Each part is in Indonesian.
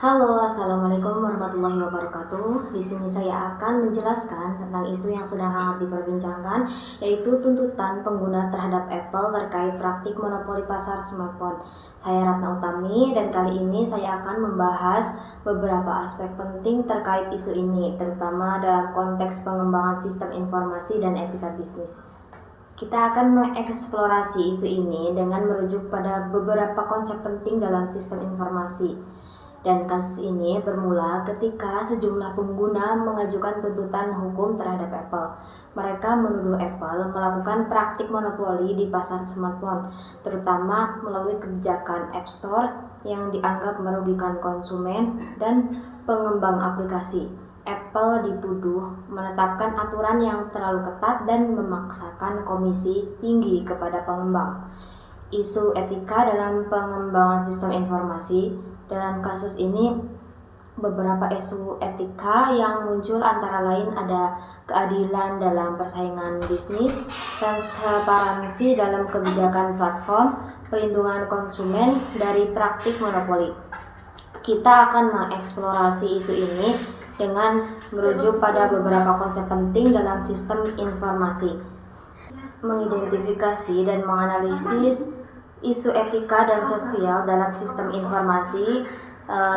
Halo, assalamualaikum warahmatullahi wabarakatuh. Di sini saya akan menjelaskan tentang isu yang sedang hangat diperbincangkan, yaitu tuntutan pengguna terhadap Apple terkait praktik monopoli pasar smartphone. Saya Ratna Utami dan kali ini saya akan membahas beberapa aspek penting terkait isu ini, terutama dalam konteks pengembangan sistem informasi dan etika bisnis. Kita akan mengeksplorasi isu ini dengan merujuk pada beberapa konsep penting dalam sistem informasi. Dan kasus ini bermula ketika sejumlah pengguna mengajukan tuntutan hukum terhadap Apple. Mereka menuduh Apple melakukan praktik monopoli di pasar smartphone, terutama melalui kebijakan App Store yang dianggap merugikan konsumen dan pengembang aplikasi. Apple dituduh menetapkan aturan yang terlalu ketat dan memaksakan komisi tinggi kepada pengembang. Isu etika dalam pengembangan sistem informasi. Dalam kasus ini, beberapa isu etika yang muncul antara lain ada keadilan dalam persaingan bisnis, transparansi dalam kebijakan platform, perlindungan konsumen dari praktik monopoli. Kita akan mengeksplorasi isu ini dengan merujuk pada beberapa konsep penting dalam sistem informasi, mengidentifikasi dan menganalisis isu etika dan sosial dalam sistem informasi.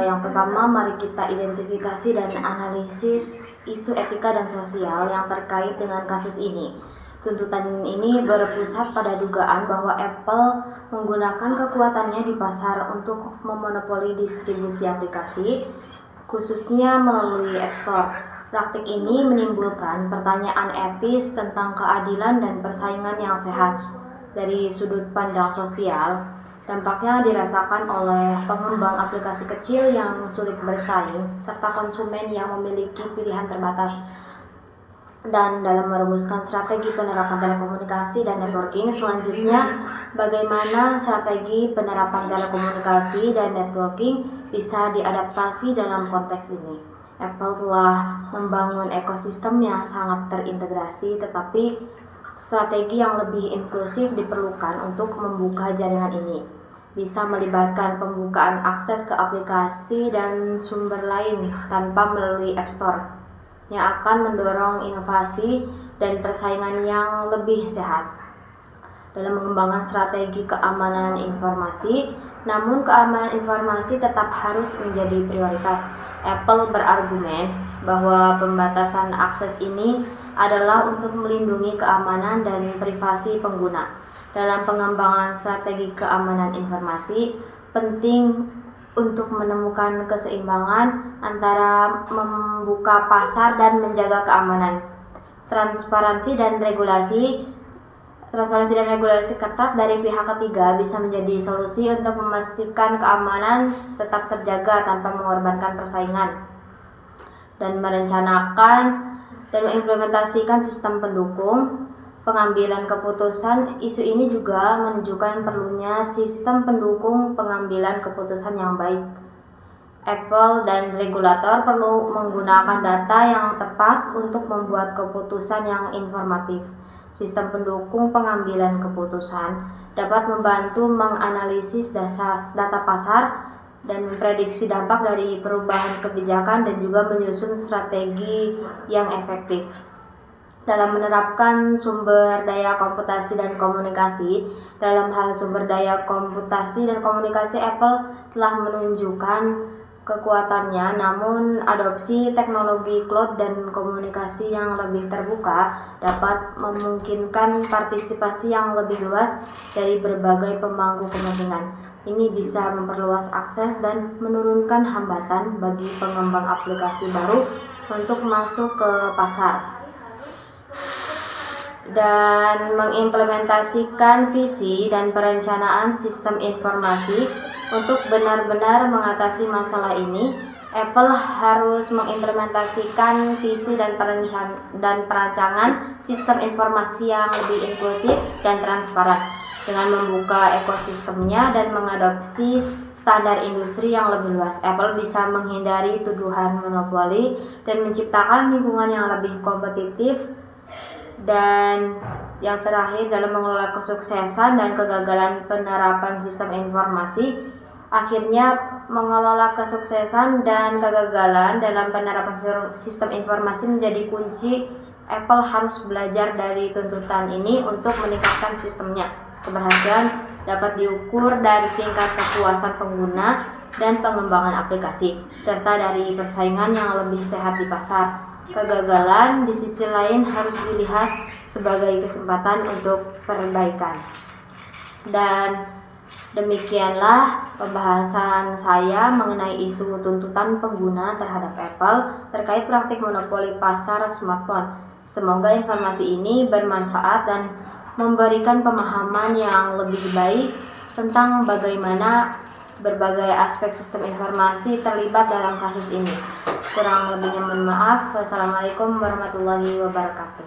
Yang pertama, mari kita identifikasi dan analisis isu etika dan sosial yang terkait dengan kasus ini. Tuntutan ini berpusat pada dugaan bahwa Apple menggunakan kekuatannya di pasar untuk memonopoli distribusi aplikasi, khususnya melalui App Store. Praktik ini menimbulkan pertanyaan etis tentang keadilan dan persaingan yang sehat. Dari sudut pandang sosial, dampaknya dirasakan oleh pengembang aplikasi kecil yang sulit bersaing, serta konsumen yang memiliki pilihan terbatas. Dan dalam merumuskan strategi penerapan telekomunikasi dan networking, selanjutnya bagaimana strategi penerapan telekomunikasi dan networking bisa diadaptasi dalam konteks ini. Apple telah membangun ekosistem yang sangat terintegrasi, tetapi strategi yang lebih inklusif diperlukan untuk membuka jaringan ini. Bisa melibatkan pembukaan akses ke aplikasi dan sumber lain tanpa melalui App Store, yang akan mendorong inovasi dan persaingan yang lebih sehat. Dalam mengembangkan strategi keamanan informasi, namun keamanan informasi tetap harus menjadi prioritas. Apple berargumen bahwa pembatasan akses ini adalah untuk melindungi keamanan dan privasi pengguna. Dalam pengembangan strategi keamanan informasi, penting untuk menemukan keseimbangan antara membuka pasar dan menjaga keamanan. Transparansi dan regulasi ketat dari pihak ketiga bisa menjadi solusi untuk memastikan keamanan tetap terjaga tanpa mengorbankan persaingan. Dan merencanakan dan mengimplementasikan sistem pendukung pengambilan keputusan. Isu ini juga menunjukkan perlunya sistem pendukung pengambilan keputusan yang baik. Apple dan regulator perlu menggunakan data yang tepat untuk membuat keputusan yang informatif. Sistem pendukung pengambilan keputusan dapat membantu menganalisis data pasar dan memprediksi dampak dari perubahan kebijakan dan juga menyusun strategi yang efektif. Dalam menerapkan sumber daya komputasi dan komunikasi, dalam hal sumber daya komputasi dan komunikasi, Apple telah menunjukkan kekuatannya, namun adopsi teknologi cloud dan komunikasi yang lebih terbuka dapat memungkinkan partisipasi yang lebih luas dari berbagai pemangku kepentingan. Ini bisa memperluas akses dan menurunkan hambatan bagi pengembang aplikasi baru untuk masuk ke pasar. Dan mengimplementasikan visi dan perencanaan sistem informasi untuk benar-benar mengatasi masalah ini, Apple harus mengimplementasikan visi dan perancangan sistem informasi yang lebih inklusif dan transparan. Dengan membuka ekosistemnya dan mengadopsi standar industri yang lebih luas, Apple bisa menghindari tuduhan monopoli dan menciptakan lingkungan yang lebih kompetitif. Dan yang terakhir, dalam mengelola kesuksesan dan kegagalan penerapan sistem informasi, Akhirnya, mengelola kesuksesan dan kegagalan dalam penerapan sistem informasi menjadi kunci. Apple harus belajar dari tuntutan ini untuk meningkatkan sistemnya. Keberhasilan dapat diukur dari tingkat kepuasan pengguna dan pengembangan aplikasi, serta dari persaingan yang lebih sehat di pasar. Kegagalan di sisi lain harus dilihat sebagai kesempatan untuk perbaikan. Dan demikianlah pembahasan saya mengenai isu tuntutan pengguna terhadap Apple terkait praktik monopoli pasar smartphone. Semoga informasi ini bermanfaat dan memberikan pemahaman yang lebih baik tentang bagaimana berbagai aspek sistem informasi terlibat dalam kasus ini. Kurang lebihnya mohon maaf. Wassalamualaikum warahmatullahi wabarakatuh.